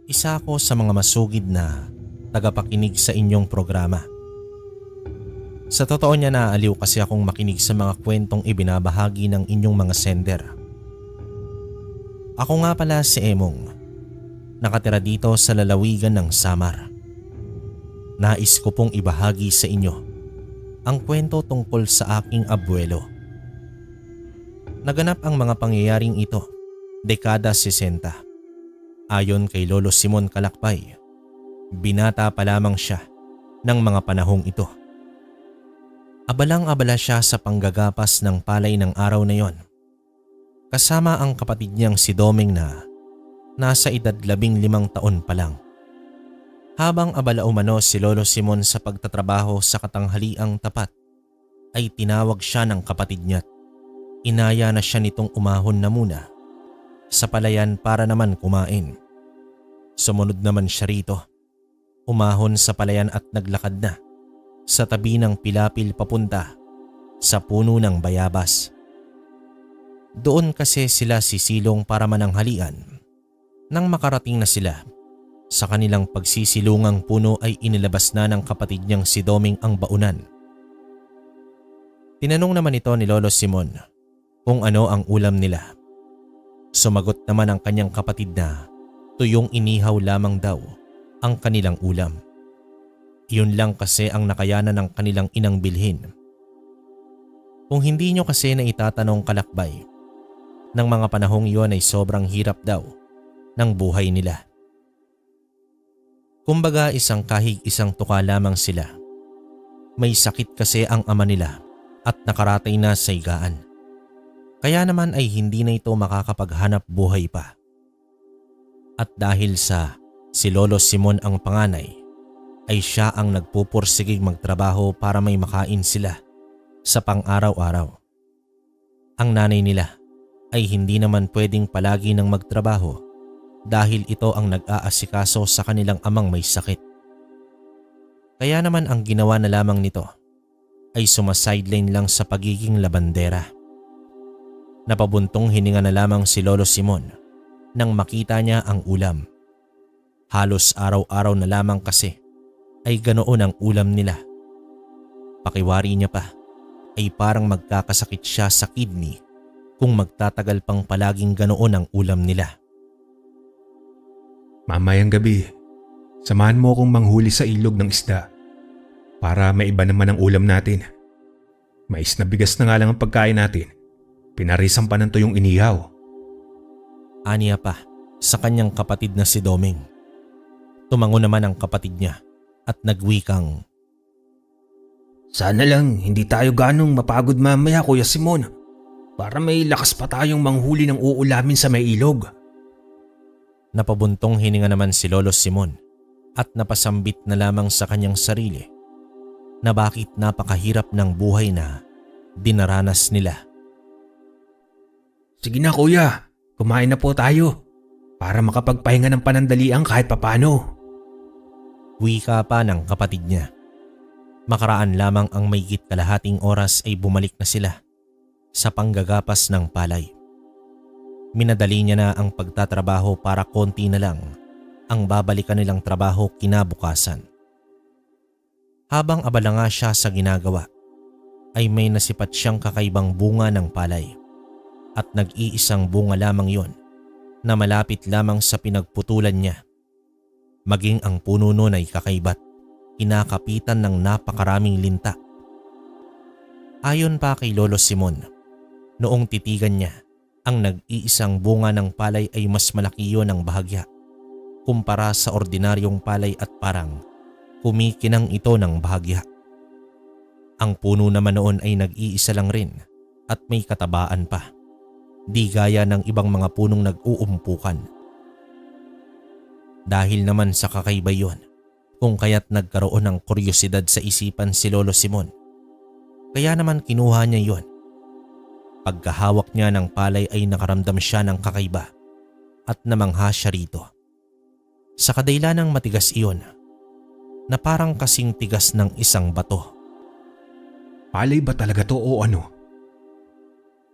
Isa ako sa mga masugid na tagapakinig sa inyong programa. Sa totoo niya, naaaliw kasi akong makinig sa mga kwentong ibinabahagi ng inyong mga sender. Ako nga pala si Emong, nakatira dito sa lalawigan ng Samar. Nais ko pong ibahagi sa inyo ang kwento tungkol sa aking abuelo. Naganap ang mga pangyayaring ito dekada 60. Ayon kay Lolo Simon Kalakbay, binata pa lamang siya ng mga panahong ito. Abalang-abala siya sa panggagapas ng palay ng araw na yon, kasama ang kapatid niyang si Doming na nasa edad 15 taon pa lang. Habang abala umano si Lolo Simon sa pagtatrabaho sa katanghaliang tapat, ay tinawag siya ng kapatid niya at inaya na siya nitong umahon na muna sa palayan para naman kumain. Sumunod naman siya rito, umahon sa palayan at naglakad na sa tabi ng pilapil papunta sa puno ng bayabas. Doon kasi sila sisilong para mananghalian. Nang makarating na sila, sa kanilang pagsisilungang puno ay inilabas na ng kapatid niyang si Doming ang baunan. Tinanong naman ito ni Lolo Simon kung ano ang ulam nila. Sumagot naman ang kanyang kapatid na tuyong inihaw lamang daw ang kanilang ulam. Iyon lang kasi ang nakayanan ng kanilang inang bilhin. Kung hindi nyo kasi na itatanong Kalakbay, ng mga panahong iyon ay sobrang hirap daw ng buhay nila. Kumbaga isang kahig isang tuka lamang sila. May sakit kasi ang ama nila at nakaratay na sa higaan. Kaya naman ay hindi na ito makakapaghanap buhay pa. At dahil sa si Lolo Simon ang panganay, ay siya ang nagpupursigig magtrabaho para may makain sila sa pang-araw-araw. Ang nanay nila ay hindi naman pwedeng palagi nang magtrabaho dahil ito ang nag-aasikaso sa kanilang amang may sakit. Kaya naman ang ginawa na lamang nito ay sumasideline lang sa pagiging labandera. Napabuntong hininga na lamang si Lolo Simon nang makita niya ang ulam. Halos araw-araw na lamang kasi ay ganoon ang ulam nila. Pakiwari niya pa ay parang magkakasakit siya sa kidney kung magtatagal pang palaging ganoon ang ulam nila. Mamayang gabi, samahan mo akong manghuli sa ilog ng isda para maiba naman ang ulam natin. Mais na bigas na nga lang ang pagkain natin. Pinarisan pa ng tuyong inihaw. Aniya pa sa kanyang kapatid na si Doming. Tumango naman ang kapatid niya at nagwikang, Sana lang hindi tayo ganong mapagod mamaya, Kuya Simon, para may lakas pa tayong manghuli ng uulamin sa may ilog. Napabuntong hininga naman si Lolo Simon at napasambit na lamang sa kanyang sarili na bakit napakahirap ng buhay na dinaranas nila. Sige na kuya, kumain na po tayo para makapagpahinga ng panandalian kahit papano. Wika pa ng kapatid niya. Makaraan lamang ang mahigit kalahating oras ay bumalik na sila sa panggagapas ng palay. Minadali niya na ang pagtatrabaho para konti na lang ang babalikan nilang trabaho kinabukasan. Habang abala nga siya sa ginagawa, ay may nasipat siyang kakaibang bunga ng palay at nag-iisang bunga lamang yon na malapit lamang sa pinagputulan niya. Maging ang puno nun ay kakaibat, kinakapitan ng napakaraming linta. Ayon pa kay Lolo Simon, noong titigan niya, ang nag-iisang bunga ng palay ay mas malaki yon ng bahagya kumpara sa ordinaryong palay at parang kumikinang ito ng bahagya. Ang puno naman noon ay nag-iisa lang rin at may katabaan pa, di gaya ng ibang mga punong nag-uumpukan. Dahil naman sa kakaiba yon, kung kaya't nagkaroon ng kuryosidad sa isipan si Lolo Simon. Kaya naman kinuha niya yon. Pagkahawak niya ng palay ay nakaramdam siya ng kakaiba at namangha siya rito. Sa kadailan ng matigas iyon, na parang kasing tigas ng isang bato. Palay ba talaga to o ano?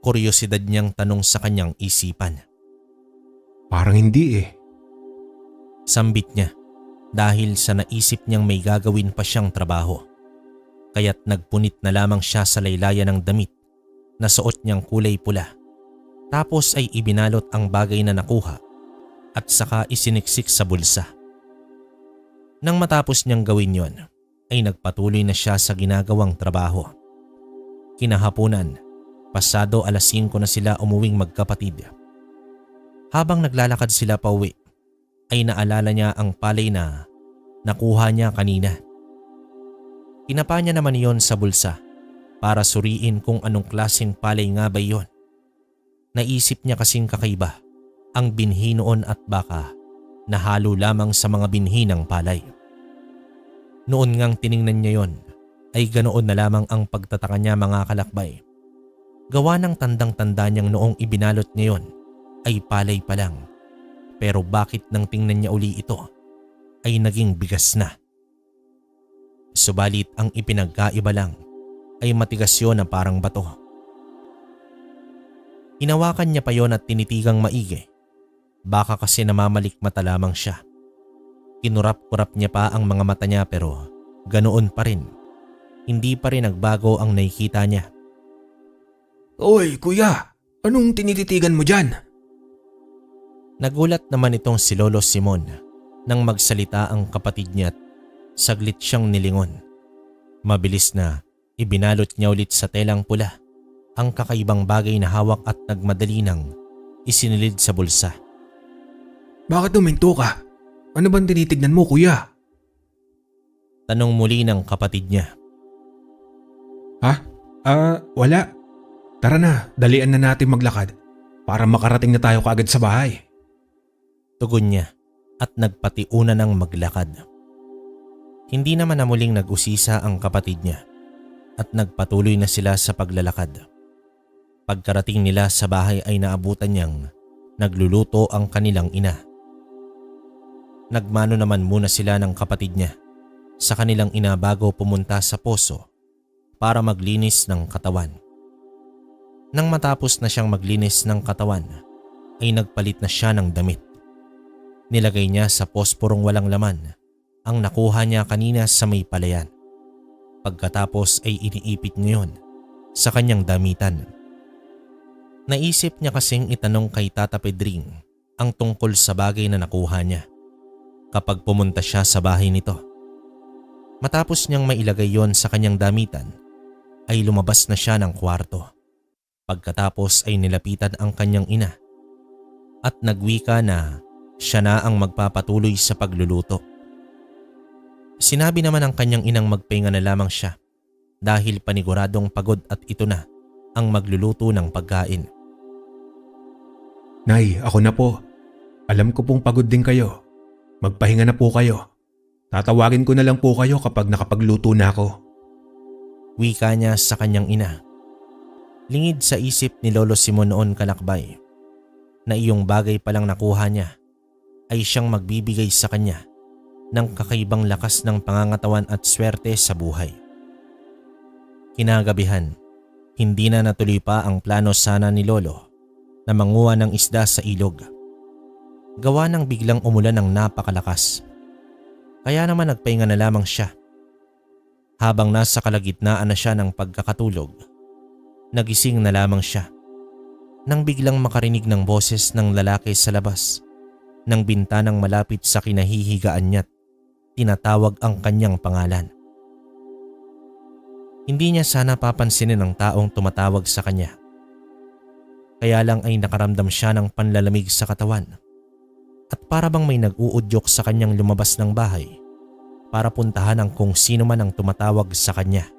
Kuryosidad niyang tanong sa kanyang isipan. Parang hindi eh. Sambit niya dahil sa naisip niyang may gagawin pa siyang trabaho. Kaya't nagpunit na lamang siya sa laylayan ng damit na suot niyang kulay pula. Tapos ay ibinalot ang bagay na nakuha at saka isiniksik sa bulsa. Nang matapos niyang gawin yon, ay nagpatuloy na siya sa ginagawang trabaho. Kinahaponan, pasado 5:00 na sila umuwing magkapatid. Habang naglalakad sila pauwi, ay naalala niya ang palay na nakuha niya kanina. Tinapa niya naman iyon sa bulsa para suriin kung anong klaseng palay nga ba iyon. Naisip niya kasing kakaiba ang binhi noon at baka nahalo lamang sa mga binhi ng palay. Noon ngang tiningnan niya yon ay ganoon na lamang ang pagtataka niya mga kalakbay. Gawa ng tandang-tanda niyang noong ibinalot niya yon ay palay pa lang. Pero bakit nang tingnan niya uli ito ay naging bigas na. Subalit ang ipinagkaiba lang ay matigas yon na parang bato. Hinawakan niya pa yon at tinitigang maigi. Baka kasi namamalikmata lamang siya. Kinurap-kurap niya pa ang mga mata niya pero ganoon pa rin. Hindi pa rin nagbago ang nakikita niya. Oy, kuya! Anong tinititigan mo dyan? Nagulat naman itong si Lolo Simon nang magsalita ang kapatid niya at saglit siyang nilingon. Mabilis na ibinalot niya ulit sa telang pula ang kakaibang bagay na hawak at nagmadali nang isinilid sa bulsa. Bakit huminto ka? Ano bang tinitignan mo, kuya? Tanong muli ng kapatid niya. Wala. Tara na, dalian na natin maglakad para makarating na tayo kaagad sa bahay. Tugon niya at nagpatiuna ng maglakad. Hindi naman na muling nag-usisa ang kapatid niya at nagpatuloy na sila sa paglalakad. Pagkarating nila sa bahay ay naabutan niyang nagluluto ang kanilang ina. Nagmano naman muna sila ng kapatid niya sa kanilang ina bago pumunta sa poso para maglinis ng katawan. Nang matapos na siyang maglinis ng katawan ay nagpalit na siya ng damit. Nilagay niya sa posporong walang laman ang nakuha niya kanina sa may palayan. Pagkatapos ay iniipit niya yun sa kanyang damitan. Naisip niya kasing itanong kay Tata Pedring ang tungkol sa bagay na nakuha niya kapag pumunta siya sa bahay nito. Matapos niyang mailagay yon sa kanyang damitan ay lumabas na siya ng kwarto. Pagkatapos ay nilapitan ang kanyang ina at nagwika na siya na ang magpapatuloy sa pagluluto. Sinabi naman ng kanyang inang magpahinga na lamang siya dahil paniguradong pagod at ito na ang magluluto ng pagkain. Nay, ako na po. Alam ko pong pagod din kayo. Magpahinga na po kayo. Tatawagin ko na lang po kayo kapag nakapagluto na ako. Wika niya sa kanyang ina. Lingid sa isip ni Lolo Simon noon kalakbay na iyong bagay palang nakuha niya ay siyang magbibigay sa kanya ng kakaibang lakas ng pangangatawan at swerte sa buhay. Kinagabihan, hindi na natuloy pa ang plano sana ni Lolo na manguha ng isda sa ilog. Gawa ng biglang umulan ng napakalakas. Kaya naman nagpahinga na lamang siya. Habang nasa kalagitnaan na siya ng pagkakatulog, nagising na lamang siya nang biglang makarinig ng boses ng lalaki sa labas ng bintanang malapit sa kinahihigaan niya't tinatawag ang kanyang pangalan. Hindi niya sana papansinin ang taong tumatawag sa kanya. Kaya lang ay nakaramdam siya ng panlalamig sa katawan at para bang may nag-uudyok sa kanyang lumabas ng bahay para puntahan ang kung sino man ang tumatawag sa kanya.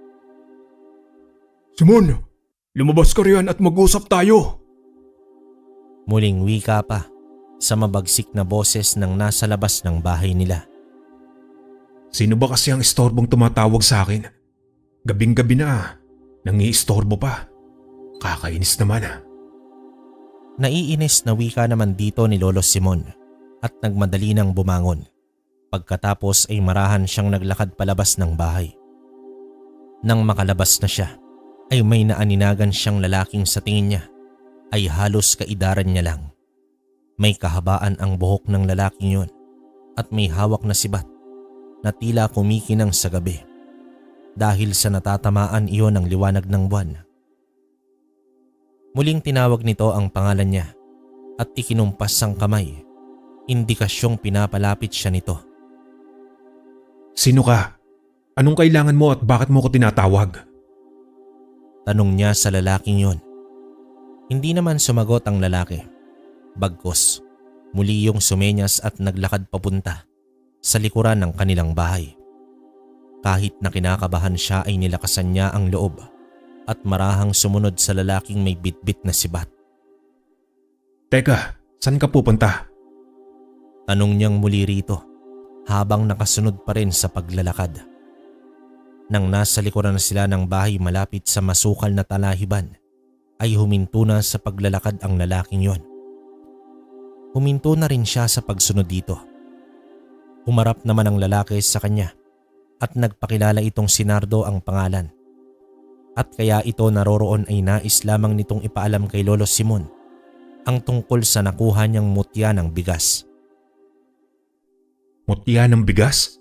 Simon, lumabas ka riyan at mag-usap tayo. Muling wika pa sa mabagsik na boses ng nasa labas ng bahay nila. Sino ba kasi ang istorbong tumatawag sa akin? Gabing-gabi na, nangiistorbo pa. Kakainis naman . Naiinis na wika naman dito ni Lolo Simon at nagmadali nang bumangon. Pagkatapos ay marahan siyang naglakad palabas ng bahay. Nang makalabas na siya ay may naaninagan siyang lalaking sa tingin niya ay halos kaidaran niya lang. May kahabaan ang buhok ng lalaking yun at may hawak na sibat na tila kumikinang sa gabi dahil sa natatamaan iyon ng liwanag ng buwan. Muling tinawag nito ang pangalan niya at ikinumpas ang kamay, indikasyong pinapalapit siya nito. Sino ka? Anong kailangan mo at bakit mo ko tinatawag? Tanong niya sa lalaking yon. Hindi naman sumagot ang lalaki. Bagkus, muli yung sumenyas at naglakad papunta sa likuran ng kanilang bahay. Kahit na kinakabahan siya ay nilakasan niya ang loob at marahang sumunod sa lalaking may bitbit na sibat. Teka, saan ka pupunta? Tanong niyang muli rito habang nakasunod pa rin sa paglalakad. Nang nasa likuran na sila ng bahay malapit sa masukal na talahiban, ay huminto na sa paglalakad ang lalaking yon. Huminto na rin siya sa pagsunod dito. Umarap naman ang lalaki sa kanya at nagpakilala itong si Nardo ang pangalan. At kaya ito naroroon ay nais lamang nitong ipaalam kay Lolo Simon ang tungkol sa nakuha niyang mutya ng bigas. Mutya ng bigas?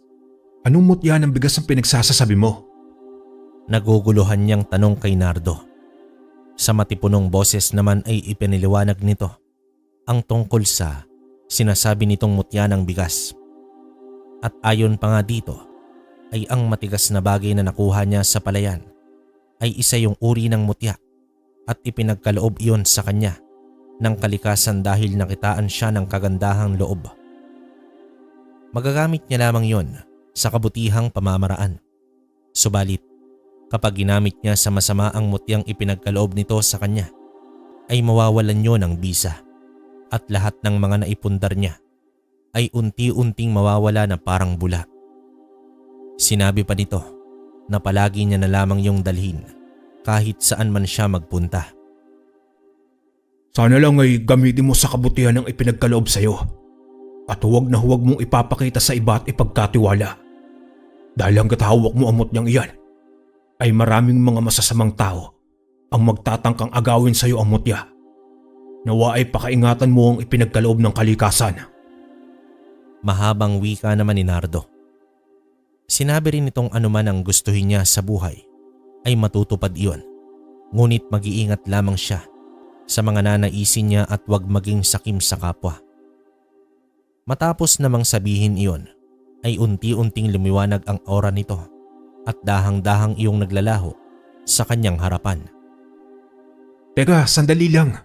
Anong mutya ng bigas ang pinagsasasabi mo? Naguguluhan niyang tanong kay Nardo. Sa matipunong boses naman ay ipiniliwanag nito ang tungkol sa sinasabi nitong mutya ng bigas. At ayon pa nga dito ay ang matigas na bagay na nakuha niya sa palayan ay isa yung uri ng mutya at ipinagkaloob iyon sa kanya ng kalikasan dahil nakitaan siya ng kagandahang loob. Magagamit niya lamang yon sa kabutihang pamamaraan. Subalit, kapag ginamit niya sa masama ang mutyang ipinagkaloob nito sa kanya, ay mawawalan niyo ng bisa at lahat ng mga naipundar niya ay unti-unting mawawala na parang bula. Sinabi pa nito na palagi niya na lamang yung dalhin kahit saan man siya magpunta. Sana lang ay gamitin mo sa kabutihan ng ipinagkaloob sa'yo at huwag na huwag mong ipapakita sa iba at ipagkatiwala. Dahil hanggat hawak mo ang mutyang iyan, ay maraming mga masasamang tao ang magtatangkang agawin sa iyo ang mutya. Nawa ay pakaingatan mo ang ipinagkaloob ng kalikasan. Mahabang wika naman ni Nardo. Sinabi rin itong anuman ang gustuhin niya sa buhay ay matutupad iyon, ngunit mag-iingat lamang siya sa mga nanaisin niya at huwag maging sakim sa kapwa. Matapos namang sabihin iyon ay unti-unting lumiwanag ang aura nito at dahang-dahang iyong naglalaho sa kanyang harapan. Teka, sandali lang.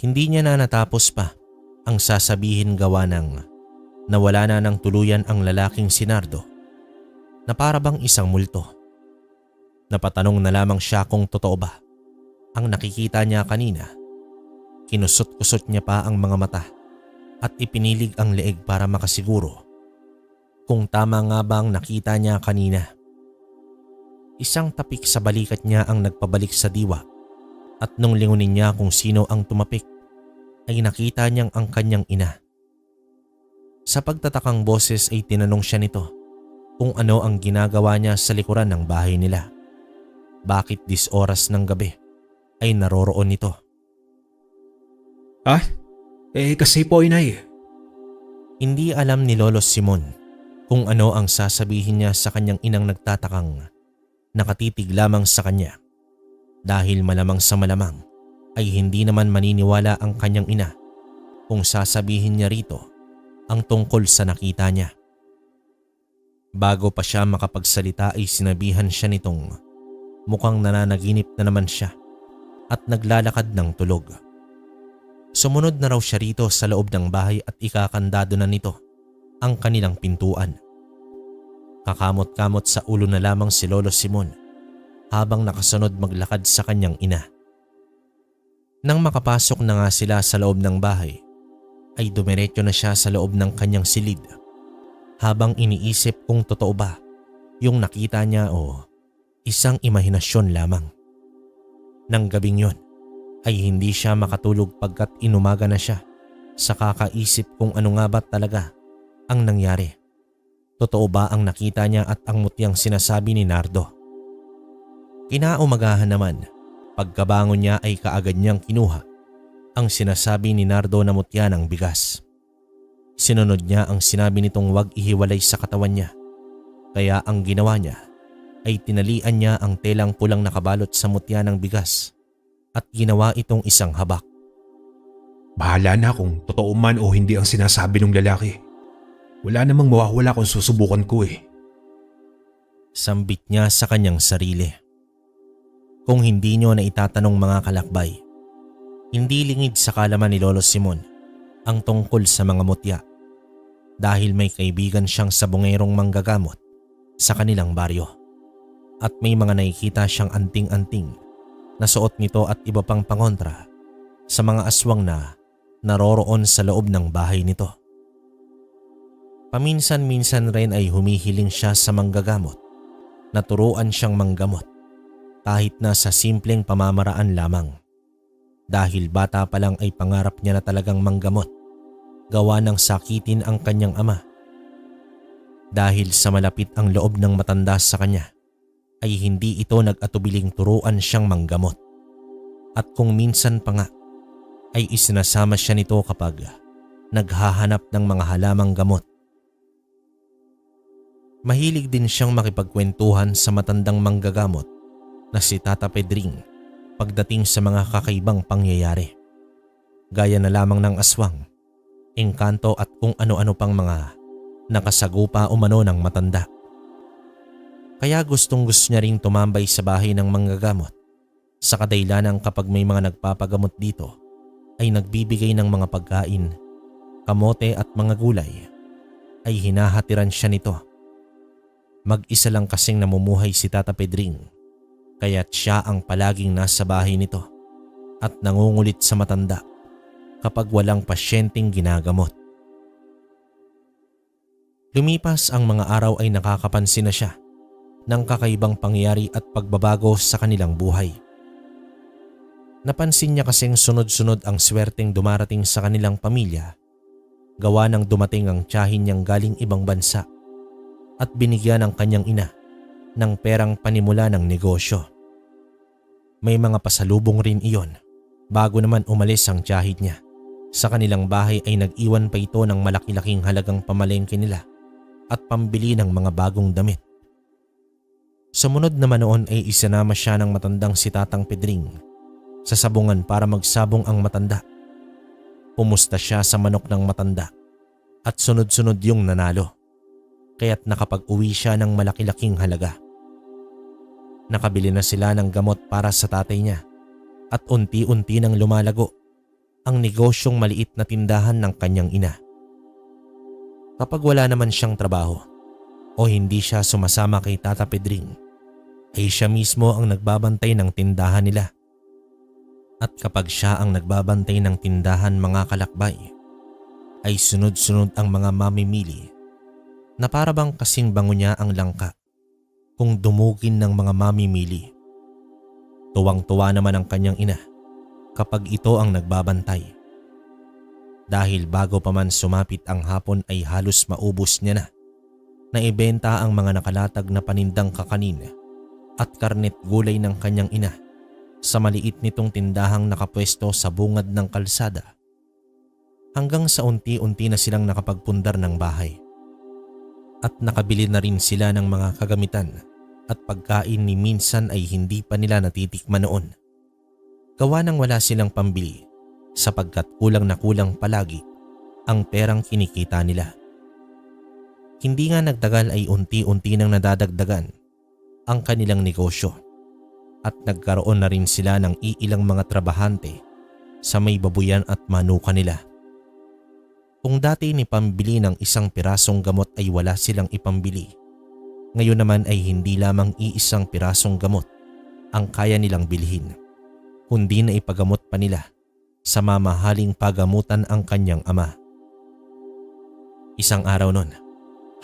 Hindi niya na natapos pa ang sasabihin gawa ng nawala na ng tuluyan ang lalaking si Nardo na para bang isang multo. Napatanong na lamang siya kung totoo ba ang nakikita niya kanina. Kinusot-kusot niya pa ang mga mata at ipinilig ang leeg para makasiguro kung tama nga ba ang nakita niya kanina. Isang tapik sa balikat niya ang nagpabalik sa diwa at nung lingunin niya kung sino ang tumapik ay nakita niyang ang kanyang ina. Sa pagtatakang boses ay tinanong siya nito kung ano ang ginagawa niya sa likuran ng bahay nila. Bakit 10 oras ng gabi ay naroroon nito? Kasi po inay. Hindi alam ni Lolo Simon kung ano ang sasabihin niya sa kanyang inang nagtatakang nakatitig lamang sa kanya dahil malamang sa malamang ay hindi naman maniniwala ang kanyang ina kung sasabihin niya rito ang tungkol sa nakita niya. Bago pa siya makapagsalita ay sinabihan siya nitong mukhang nananaginip na naman siya at naglalakad ng tulog. Sumunod na raw siya rito sa loob ng bahay at ikakandado na nito ang kanilang pintuan. Kakamot-kamot sa ulo na lamang si Lolo Simon habang nakasunod maglakad sa kanyang ina. Nang makapasok na nga sila sa loob ng bahay, ay dumiretso na siya sa loob ng kanyang silid habang iniisip kung totoo ba yung nakita niya o isang imahinasyon lamang. Nang gabing yon ay hindi siya makatulog pagkat inumaga na siya sa kakaisip kung ano nga ba talaga ang nangyari. Totoo ba ang nakita niya at ang mutyang sinasabi ni Nardo? Kinaumagahan naman, pagkabangon niya ay kaagad niyang kinuha ang sinasabi ni Nardo na mutya ng bigas. Sinunod niya ang sinabi nitong wag ihiwalay sa katawan niya. Kaya ang ginawa niya ay tinalian niya ang telang pulang nakabalot sa mutya ng bigas at ginawa itong isang habak. Bahala na kung totoo man o hindi ang sinasabi ng lalaki. Wala namang mawawala kung susubukan ko eh. Sambit niya sa kanyang sarili. Kung hindi niyo na itatanong mga kalakbay, hindi lingid sa kalaman ni Lolo Simon ang tungkol sa mga mutya dahil may kaibigan siyang sabungerong manggagamot sa kanilang baryo at may mga nakikita siyang anting-anting na suot nito at iba pang pangontra sa mga aswang na naroroon sa loob ng bahay nito. Paminsan-minsan rin ay humihiling siya sa manggagamot na turuan siyang manggamot kahit na sa simpleng pamamaraan lamang. Dahil bata pa lang ay pangarap niya na talagang manggamot gawa ng sakitin ang kanyang ama. Dahil sa malapit ang loob ng matanda sa kanya ay hindi ito nag-atubiling turuan siyang manggamot. At kung minsan pa nga ay isinasama siya nito kapag naghahanap ng mga halamang gamot. Mahilig din siyang makipagkwentuhan sa matandang manggagamot na si Tata Pedring pagdating sa mga kakaibang pangyayari. Gaya na lamang ng aswang, engkanto at kung ano-ano pang mga nakasagupa umano ng matanda. Kaya gustong-gusto niya ring tumambay sa bahay ng manggagamot sa kadailanang kapag may mga nagpapagamot dito ay nagbibigay ng mga pagkain, kamote at mga gulay ay hinahatiran siya nito. Mag-isa lang kasing namumuhay si Tata Pedring kaya't siya ang palaging nasa bahay nito at nangungulit sa matanda kapag walang pasyenteng ginagamot. Lumipas ang mga araw ay nakakapansin na siya ng kakaibang pangyayari at pagbabago sa kanilang buhay. Napansin niya kasing sunod-sunod ang swerteng dumarating sa kanilang pamilya gawa ng dumating ang tiyahin niyang galing ibang bansa at binigyan ng kanyang ina ng perang panimula ng negosyo. May mga pasalubong rin iyon bago naman umalis ang tiyahin niya. Sa kanilang bahay ay nag-iwan pa ito ng malaki-laking halagang pamalengke nila at pambili ng mga bagong damit. Sumunod naman noon ay isinama siya ng matandang si Tatang Pedring sa sabungan para magsabong ang matanda. Pumusta siya sa manok ng matanda at sunod-sunod yung nanalo. Kaya't nakapag-uwi siya ng malaki-laking halaga. Nakabili na sila ng gamot para sa tatay niya at unti-unti nang lumalago ang negosyong maliit na tindahan ng kanyang ina. Kapag wala naman siyang trabaho o hindi siya sumasama kay Tata Pedring, ay siya mismo ang nagbabantay ng tindahan nila. At kapag siya ang nagbabantay ng tindahan mga kalakbay, ay sunod-sunod ang mga mamimili na para bang kasing bango niya ang langka kung dumugin ng mga mamimili. Tuwang-tuwa naman ang kanyang ina kapag ito ang nagbabantay. Dahil bago pa man sumapit ang hapon ay halos maubos niya na ibenta ang mga nakalatag na panindang kakanin at karnet gulay ng kanyang ina sa maliit nitong tindahang nakapwesto sa bungad ng kalsada. Hanggang sa unti-unti na silang nakapagpundar ng bahay. At nakabili na rin sila ng mga kagamitan at pagkain ni minsan ay hindi pa nila natitikman noon. Gawa nang wala silang pambili sapagkat kulang na kulang palagi ang perang kinikita nila. Hindi nga nagtagal ay unti-unti nang nadadagdagan ang kanilang negosyo at nagkaroon na rin sila ng iilang mga trabahante sa may babuyan at manuka nila. Kung dati ni pambili ng isang pirasong gamot ay wala silang ipambili, ngayon naman ay hindi lamang iisang pirasong gamot ang kaya nilang bilhin, kundi na ipagamot pa nila sa mamahaling pagamutan ang kanyang ama. Isang araw nun,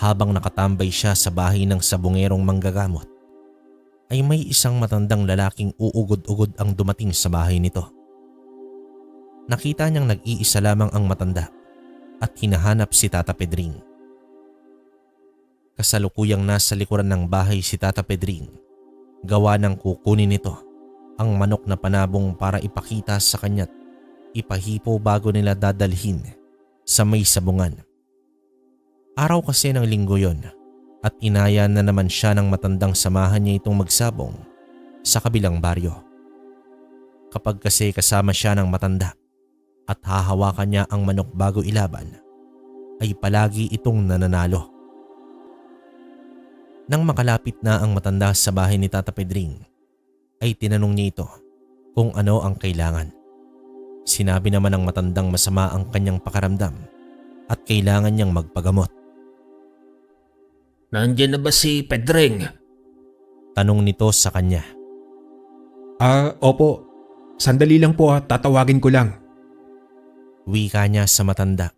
habang nakatambay siya sa bahay ng sabungerong manggagamot, ay may isang matandang lalaking uugod-ugod ang dumating sa bahay nito. Nakita niyang nag-iisa lamang ang matanda at hinahanap si Tata Pedring. Kasalukuyang nasa likuran ng bahay si Tata Pedring, gawa ng kukunin nito ang manok na panabong para ipakita sa kanya't ipahipo bago nila dadalhin sa may sabungan Araw kasi ng linggo yon at inaya na naman siya ng matandang samahan niya itong magsabong sa kabilang baryo. Kapag kasi kasama siya ng matanda at hahawakan niya ang manok bago ilaban, ay palagi itong nananalo. Nang makalapit na ang matanda sa bahay ni Tata Pedring, ay tinanong niya ito kung ano ang kailangan. Sinabi naman ng matandang masama ang kanyang pakaramdam at kailangan niyang magpagamot. Nandiyan na ba si Pedring? Tanong nito sa kanya. Opo. Sandali lang po tatawagin ko lang. Wika niya sa matanda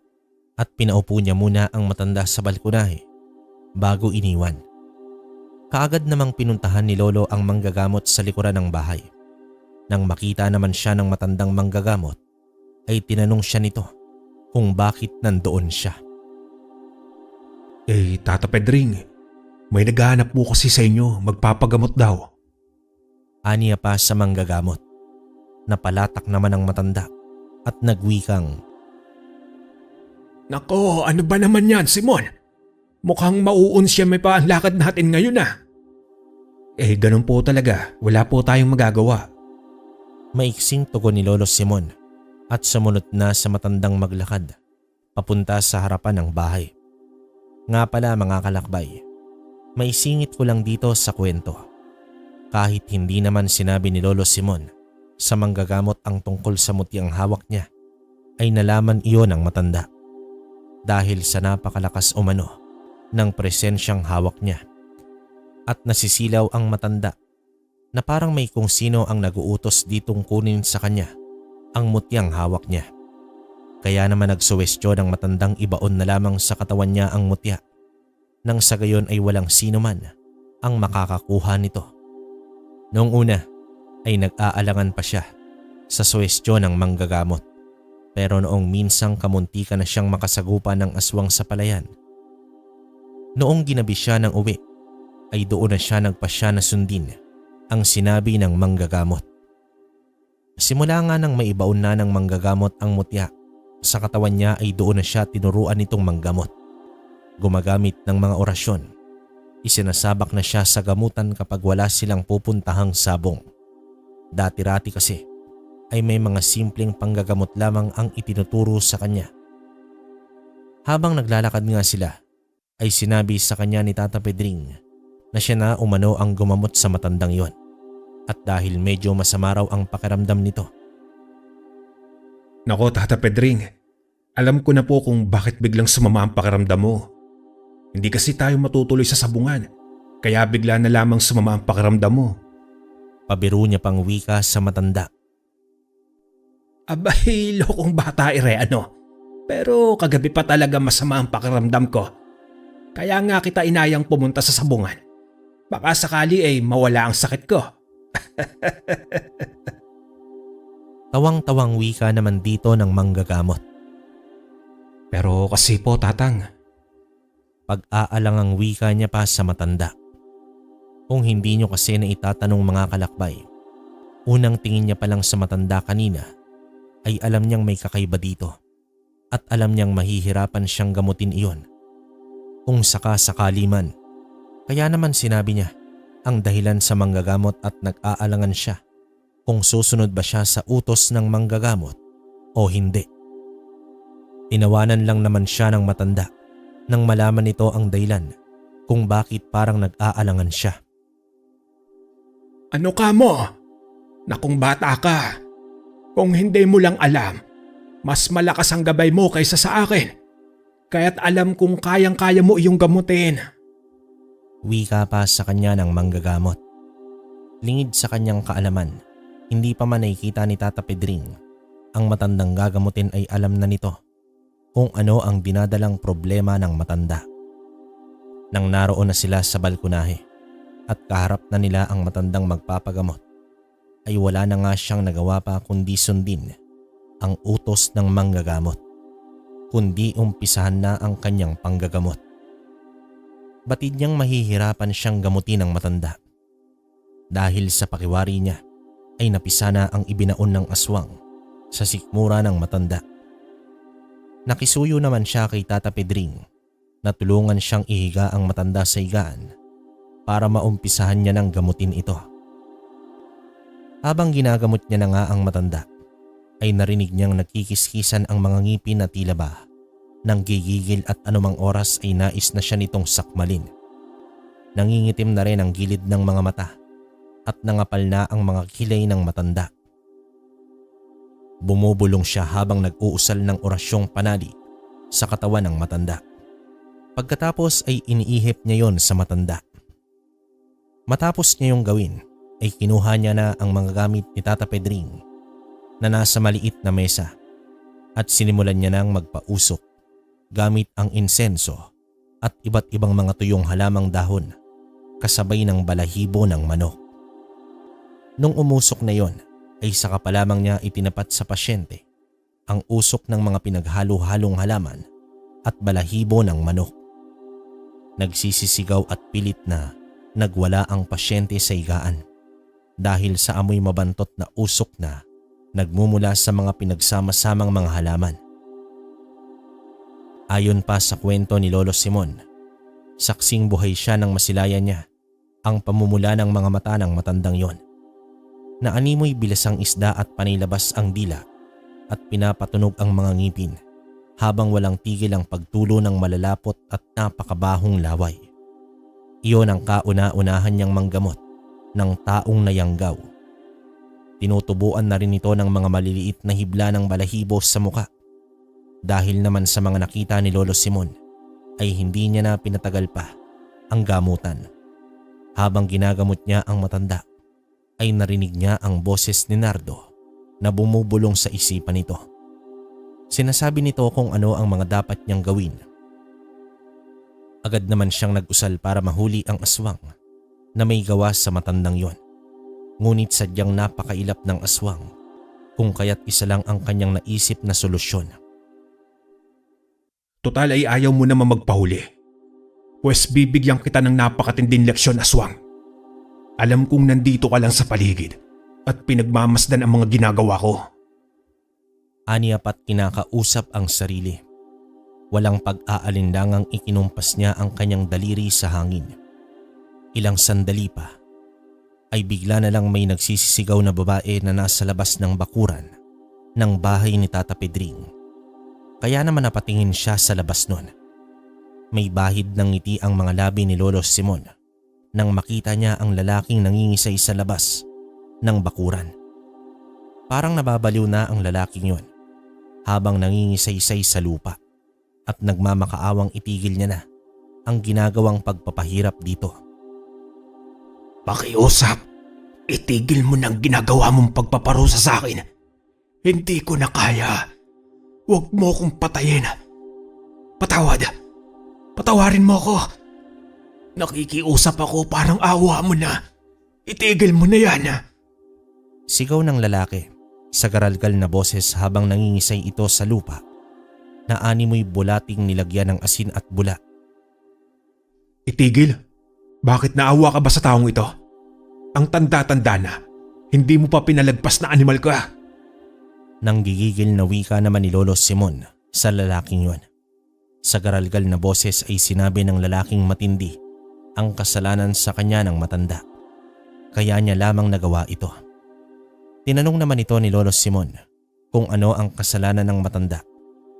at pinaupo niya muna ang matanda sa balkonahe bago iniwan. Kaagad namang pinuntahan ni Lolo ang manggagamot sa likuran ng bahay. Nang makita naman siya ng matandang manggagamot, ay tinanong siya nito kung bakit nandoon siya. Tata Pedring, may naghahanap po kasi sa inyo, magpapagamot daw. Aniya pa sa manggagamot. Napalatak naman ang matanda at nagwikang, Nako, ano ba naman yan, Simon? Mukhang mauunsyame pa ang lakad natin ngayon ganun po talaga. Wala po tayong magagawa. Maiksing tugon ni Lolo Simon at sumunod na sa matandang maglakad papunta sa harapan ng bahay. Nga pala mga kalakbay, may singit ko lang dito sa kwento. Kahit hindi naman sinabi ni Lolo Simon sa manggagamot ang tungkol sa mutyang hawak niya, ay nalaman iyon ng matanda dahil sa napakalakas umano ng presensyang hawak niya. At nasisilaw ang matanda na parang may kung sino ang naguutos ditong kunin sa kanya ang mutyang hawak niya. Kaya naman nagsuwestyon ang matandang ibaon na lamang sa katawan niya ang mutya, nang sa gayon ay walang sino man ang makakakuha nito. Noong una ay nag-aalangan pa siya sa suwestyon ng manggagamot, pero noong minsang kamuntika na siyang makasagupa ng aswang sa palayan, noong ginabi siya ng uwi, ay doon na siya nagpasya na sundin ang sinabi ng manggagamot. Simula nga nang maibaon na ng manggagamot ang mutya sa katawan niya, ay doon na siya tinuruan nitong manggamot. Gumagamit ng mga orasyon. Isinasabak na siya sa gamutan kapag wala silang pupuntahang sabong. Dati-rati kasi ay may mga simpleng panggagamot lamang ang itinuturo sa kanya. Habang naglalakad nga sila, ay sinabi sa kanya ni Tata Pedring na siya na umano ang gumamot sa matandang yon, at dahil medyo masama raw ang pakiramdam nito. Nako, Tata Pedring, alam ko na po kung bakit biglang sumama ang pakiramdam mo. Hindi kasi tayo matutuloy sa sabungan, kaya bigla na lamang sumama ang pakiramdam mo. Pabiro niya pang wika sa matanda. Abay, lokong bata Pero kagabi pa talaga masama ang pakiramdam ko. Kaya nga kita inayang pumunta sa sabungan. Baka sakali mawala ang sakit ko. Tawang-tawang wika naman dito ng manggagamot. Pero kasi po, Tatang, Pag-aalangang wika niya pa sa matanda. Kung hindi niyo kasi na itatanong mga kalakbay, unang tingin niya pa lang sa matanda kanina ay alam niyang may kakaiba dito at alam niyang mahihirapan siyang gamutin iyon kung sakasakali man. Kaya naman sinabi niya ang dahilan sa manggagamot at nag-aalangan siya kung susunod ba siya sa utos ng manggagamot o hindi. Tinawanan lang naman siya ng matanda nang malaman nito ang dahilan kung bakit parang nag-aalangan siya. ano ka mo? Nakong bata ka. Kung hindi mo lang alam, mas malakas ang gabay mo kaysa sa akin. Kaya't alam kung kayang-kaya mo iyong gamutin. Wika pa sa kanya ng manggagamot. Lingid sa kanyang kaalaman, hindi pa man nakikita ni Tata Pedring ang matandang gagamutin ay alam na nito kung ano ang dinadalang problema ng matanda. Nang naroon na sila sa balkonahe at kaharap na nila ang matandang magpapagamot, ay wala na nga siyang nagawa pa kundi sundin ang utos ng manggagamot, kundi umpisahan na ang kanyang panggagamot. Batid niyang mahihirapan siyang gamutin ng matanda dahil sa pakiwari niya ay napisa na ang ibinaon ng aswang sa sikmura ng matanda. Nakisuyo naman siya kay Tata Pedring Natulungan siyang ihiga ang matanda sa higaan para maumpisahan niya ng gamutin ito. Habang ginagamot niya na nga ang matanda, ay narinig niyang nagkikiskisan ang mga ngipin na tila ba nang gigigil at anumang oras ay nais na siya nitong sakmalin. Nangingitim na rin ang gilid ng mga mata at nangapal na ang mga kilay ng matanda. Bumubulong siya habang nag-uusal ng orasyong panali sa katawan ng matanda. Pagkatapos ay iniihip niya yon sa matanda. Matapos niya yung gawin ay kinuha niya na ang mga gamit ni Tata Pedring na nasa maliit na mesa at sinimulan niya nang magpausok gamit ang insenso at iba't ibang mga tuyong halamang dahon kasabay ng balahibo ng manok. Nung umusok na yon ay saka pa lamang niya itinapat sa pasyente ang usok ng mga pinaghalo-halong halaman at balahibo ng manok. Nagsisisigaw at pilit na nagwala ang pasyente sa higaan dahil sa amoy mabantot na usok na nagmumula sa mga pinagsama-samang mga halaman. Ayon pa sa kwento ni Lolo Simon, saksing buhay siya nang masilayan niya ang pamumula ng mga mata ng matandang yon. Naanimoy bilasang isda at panilabas ang dila at pinapatunog ang mga ngipin habang walang tigil ang pagtulo ng malalapot at napakabahong laway. Iyon ang kauna-unahan niyang manggamot ng taong nayanggaw. Tinutubuan na rin ito ng mga maliliit na hibla ng balahibo sa muka. Dahil naman sa mga nakita ni Lolo Simon ay hindi niya na pinatagal pa ang gamutan. Habang ginagamot niya ang matanda ay narinig niya ang boses ni Nardo na bumubulong sa isipan nito. Sinasabi nito kung ano ang mga dapat niyang gawin. Agad naman siyang nag-usal para mahuli ang aswang na may gawa sa matandang yon. Ngunit sadyang napakailap ng aswang kung kaya't isa lang ang kanyang naisip na solusyon. Total ay ayaw mo naman magpahuli. Pwes bibigyan kita ng napakatinding leksyon, aswang. Alam kong nandito ka lang sa paligid at pinagmamasdan ang mga ginagawa ko. Aniya pa't kinakausap ang sarili. Walang pag-aalinlangang ikinumpas niya ang kanyang daliri sa hangin. Ilang sandali pa ay bigla na lang may nagsisisigaw na babae na nasa labas ng bakuran ng bahay ni Tata Pedring. Kaya naman napatingin siya sa labas nun. May bahid ng ngiti ang mga labi ni Lolo Simon nang makita niya ang lalaking nangingisay sa labas ng bakuran. Parang nababaliw na ang lalaking yon habang nangingisay-say sa lupa at nagmamakaawang itigil niya na ang ginagawang pagpapahirap dito. Pakiusap, itigil mo ng ginagawa mong pagpaparusa sa akin. Hindi ko na kaya. Huwag mo kong patayin. Patawarin mo ako. Nakikiusap ako, parang awa mo na. Itigil mo na yan. Sigaw ng lalaki sa garalgal na boses habang nangingisay ito sa lupa na animoy bulating nilagyan ng asin at bula. Itigil? Bakit naawa ka ba sa taong ito? Ang tanda-tanda na, hindi mo pa pinalagpas na animal ka. Nang gigigil na wika naman ni Lolo Simon sa lalaking yon. Sa garalgal na boses ay sinabi ng lalaking matindi ang kasalanan sa kanya ng matanda. Kaya niya lamang nagawa ito. Tinanong naman ito ni Lolo Simon kung ano ang kasalanan ng matanda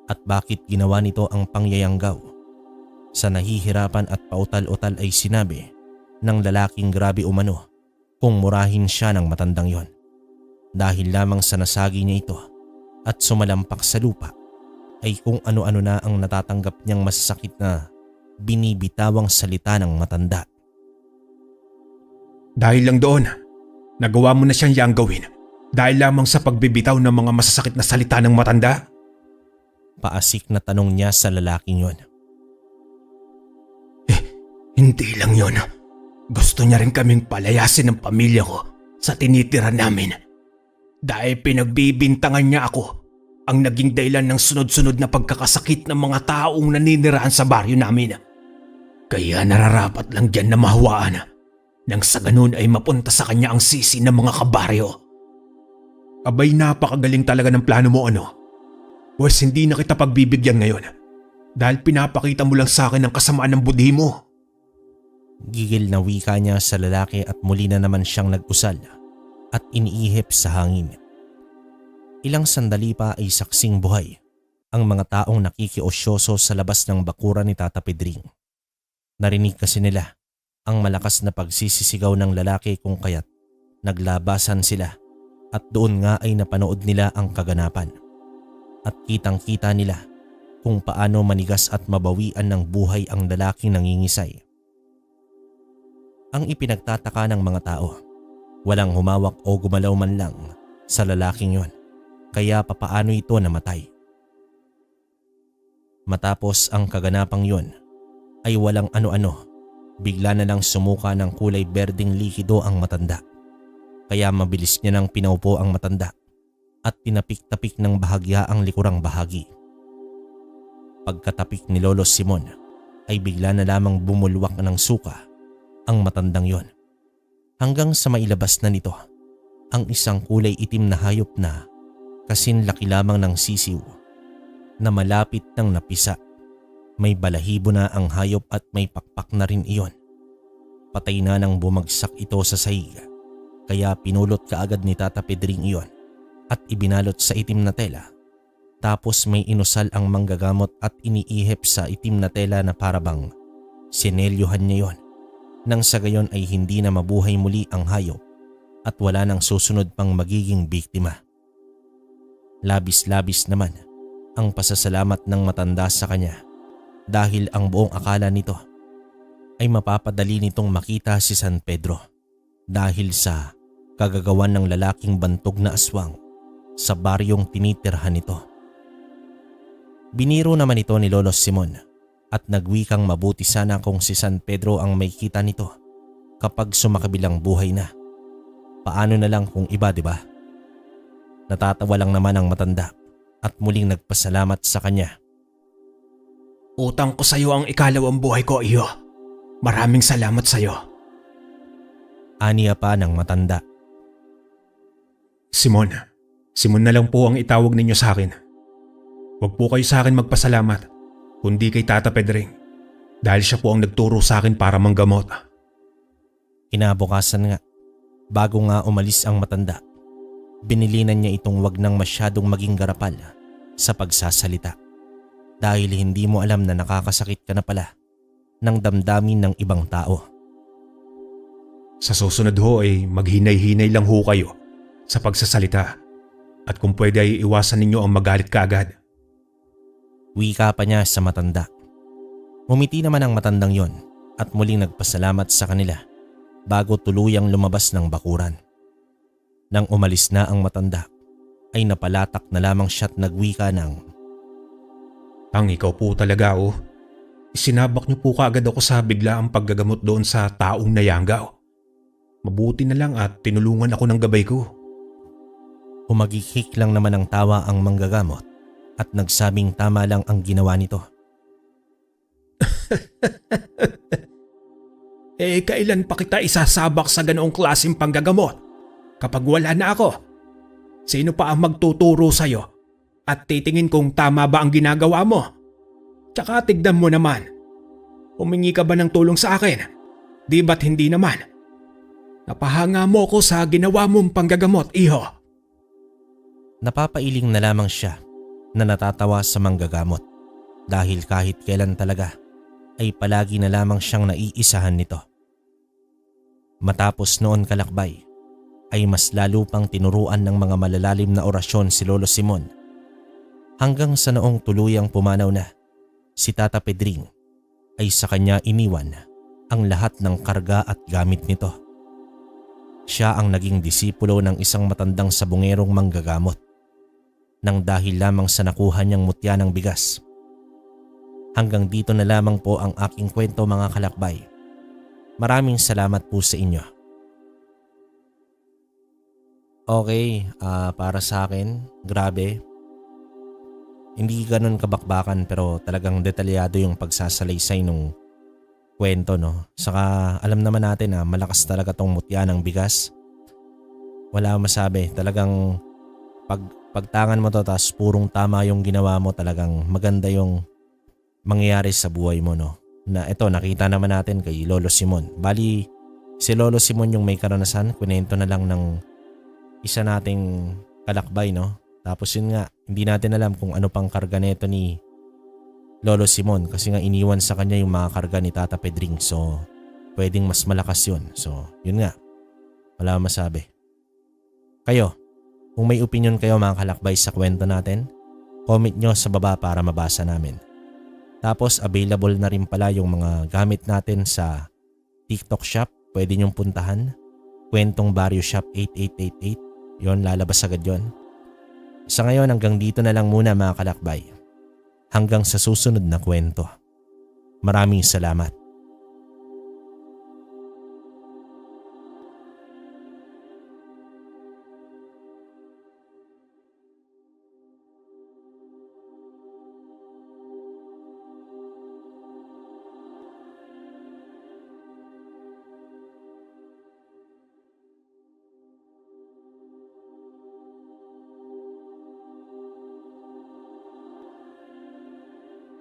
at bakit ginawa nito ang pangyayanggaw. Sa nahihirapan at pautal-utal ay sinabi ng lalaking grabe umano kung murahin siya ng matandang yon. Dahil lamang sa nasagi niya ito at sumalampak sa lupa ay kung ano-ano na ang natatanggap niyang masasakit na binibitawang salita ng matanda. Dahil lang doon, nagawa mo na siyang yanggawin dahil lamang sa pagbibitaw ng mga masasakit na salita ng matanda? Paasik na tanong niya sa lalaking yon. Hindi lang yon. Gusto niya rin kaming palayasin ng pamilya ko sa tinitira namin. Dahil pinagbibintangan niya ako ang naging dahilan ng sunod-sunod na pagkakasakit ng mga taong naninirahan sa baryo namin. Kaya nararapat lang dyan na mahawaan nang sa ganun ay mapunta sa kanya ang sisi ng mga kabaryo. Abay, napakagaling talaga ng plano mo, ano? Pwes hindi na kita pagbibigyan ngayon. dahil pinapakita mo lang sa akin ang kasamaan ng budhi mo. Gigil na wika niya sa lalaki at muli na naman siyang nag-usal at iniihip sa hangin. Ilang sandali pa ay saksing buhay ang mga taong nakikiosyoso sa labas ng bakuran ni Tata Pedring. Narinig kasi nila ang malakas na pagsisisigaw ng lalaki kung kaya't naglabasan sila at doon nga ay napanood nila ang kaganapan. At kitang-kita nila kung paano manigas at mabawian ng buhay ang lalaking nangingisay. Ang ipinagtataka ng mga tao, walang humawak o gumalaw man lang sa lalaking yon, kaya papaano ito namatay. Matapos ang kaganapang yon ay walang ano-ano, bigla na lang sumuka ng kulay berdeng likido ang matanda. Kaya mabilis niya nang pinaupo ang matanda at tinapik-tapik ng bahagya ang likurang bahagi. Pagkatapik ni Lolo Simon ay bigla na lamang bumulwak ng suka ang matandang yon. Hanggang sa mailabas na nito ang isang kulay itim na hayop na kasin laki lamang ng sisiw na malapit ng napisa. May balahibo na ang hayop at may pakpak na rin iyon. Patay na nang bumagsak ito sa sahig, kaya pinulot kaagad ni Tata Pedring iyon at ibinalot sa itim na tela. Tapos may inusal ang manggagamot at iniihip sa itim na tela na parabang sinelyohan niya yon. Nang sa gayon ay hindi na mabuhay muli ang hayop at wala nang susunod pang magiging biktima. Labis-labis naman ang pasasalamat ng matanda sa kanya dahil ang buong akala nito ay mapapadali nitong makita si San Pedro dahil sa kagagawan ng lalaking bantog na aswang sa baryong tinitirhan nito. Biniro naman ito ni Lolo Simon at nagwikang mabuti sana kung si San Pedro ang may kita nito kapag sumakabilang buhay na. Paano na lang kung iba, di ba? Natatawa lang naman ang matanda at muling nagpasalamat sa kanya. Utang ko sa iyo ang ikalawang buhay ko, iyo. Maraming salamat sa iyo. Aniya pa ng matanda. Simon na lang po ang itawag ninyo sa akin. Huwag po kayo sa akin magpasalamat, kundi kay Tata Pedring dahil siya po ang nagturo sa akin para manggamot. Kinabukasan nga, bago nga umalis ang matanda, binilinan niya itong wag nang masyadong maging garapal sa pagsasalita dahil hindi mo alam na nakakasakit ka na pala ng damdamin ng ibang tao. Sa susunod ho ay maghinay-hinay lang ho kayo sa pagsasalita at kung pwede ay iwasan ninyo ang magalit kaagad. Wika pa niya sa matanda. Umiti naman ang matandang yon at muling nagpasalamat sa kanila bago tuluyang lumabas ng bakuran. Nang umalis na ang matanda ay napalatak na lamang siya't nagwika ng, Ang ikaw po talaga oh. Isinabak niyo po kaagad ako sa biglaang paggagamot doon sa taong nayanggaw. Mabuti na lang at tinulungan ako ng gabay ko. Humagikik lang naman ang tawa ang manggagamot at nagsabing tama lang ang ginawa nito. Kailan pa kita isasabak sa ganoong klaseng panggagamot? Kapag wala na ako, sino pa ang magtuturo sa'yo at titingin kung tama ba ang ginagawa mo? Tsaka tignan mo naman, humingi ka ba ng tulong sa akin? Di ba't hindi naman? Napahanga mo ko sa ginawa mong panggagamot, iho. Napapailing na lamang siya na natatawa sa manggagamot dahil kahit kailan talaga ay palagi na lamang siyang naiisahan nito. Matapos noon kalakbay ay mas lalo pang tinuruan ng mga malalalim na orasyon si Lolo Simon hanggang sa noong tuluyang pumanaw na si Tata Pedring ay sa kanya iniwan ang lahat ng karga at gamit nito. Siya ang naging disipulo ng isang matandang sabungerong manggagamot nang dahil lamang sa nakuha niyang mutya ng bigas. Hanggang dito na lamang po ang aking kwento mga kalakbay. Maraming salamat po sa inyo. Okay, para sa akin, grabe. Hindi ganun kabakbakan pero talagang detalyado yung pagsasalaysay nung kwento, no? Saka alam naman natin na malakas talaga tong mutya ng bigas. Wala masabi, talagang pagtangan mo to tapos purong tama yung ginawa mo, talagang maganda yung mangyayari sa buhay mo, no? Na ito, nakita naman natin kay Lolo Simon. Bali, si Lolo Simon yung may karanasan, kwento na lang ng isa nating kalakbay, no? Tapos yun nga, hindi natin alam kung ano pang karga neto ni Lolo Simon kasi nga iniwan sa kanya yung mga karga ni Tata Pedring. So, pwedeng mas malakas yun. So, yun nga. Wala masabi. Kayo, kung may opinion kayo mga kalakbay sa kwento natin, comment nyo sa baba para mabasa namin. Tapos, available na rin pala yung mga gamit natin sa TikTok shop. Pwede nyong puntahan. Kwentong Barrio Shop 8888. Yon, lalabas agad yon. Sa ngayon, hanggang dito na lang muna mga kalakbay. Hanggang sa susunod na kwento. Maraming salamat.